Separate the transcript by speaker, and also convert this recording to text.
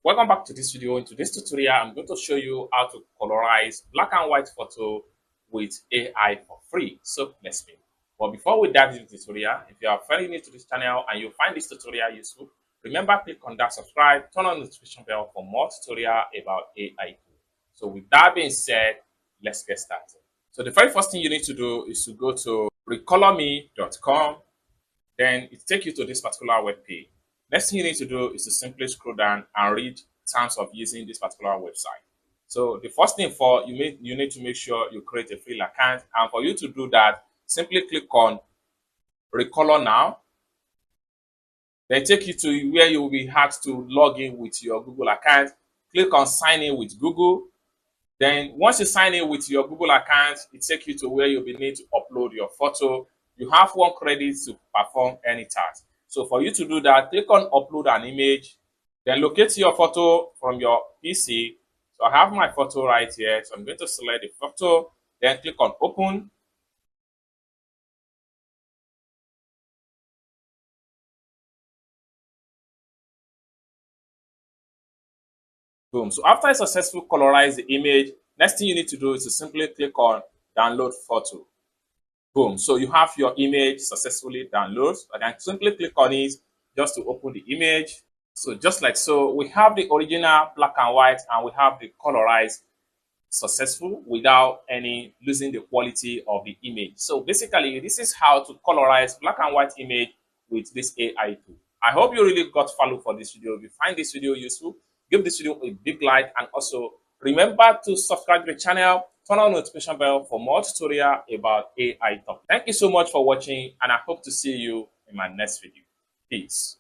Speaker 1: Welcome back to this video. In today's tutorial, I'm going to show you how to colorize black and white photo with AI for free. So let's begin. But before we dive into the tutorial, if you are fairly new to this channel and you find this tutorial useful, remember click on that subscribe, turn on the notification bell for more tutorial about AI. So with that being said, let's get started. So the very first thing you need to do is to go to recolorme.com. Then it takes you to this particular web page. Next thing you need to do is to simply scroll down and read terms of using this particular website. So the first thing you need to make sure you create a free account, and for you to do that, simply click on Recolor Now. Then take you to where you will be asked to log in with your Google account. Click on Sign In with Google. Then once you sign in with your Google account, it takes you to where you'll be need to upload your photo. You have 1 credit to perform any task. So for you to do that, click on Upload an Image. Then locate your photo from your PC. So I have my photo right here. So I'm going to select the photo. Then click on Open. Boom. So after I successfully colorize the image, next thing you need to do is to simply click on Download Photo. Boom. So you have your image successfully downloaded. I can simply click on it just to open the image. So just like so, we have the original black and white and we have the colorized successful without any losing the quality of the image. So basically, this is how to colorize black and white image with this AI tool. I hope you really got value for this video. If you find this video useful, give this video a big like, and also remember to subscribe to the channel, turn on the notification bell for more tutorial about AI topics. Thank you so much for watching, and I hope to see you in my next video. Peace.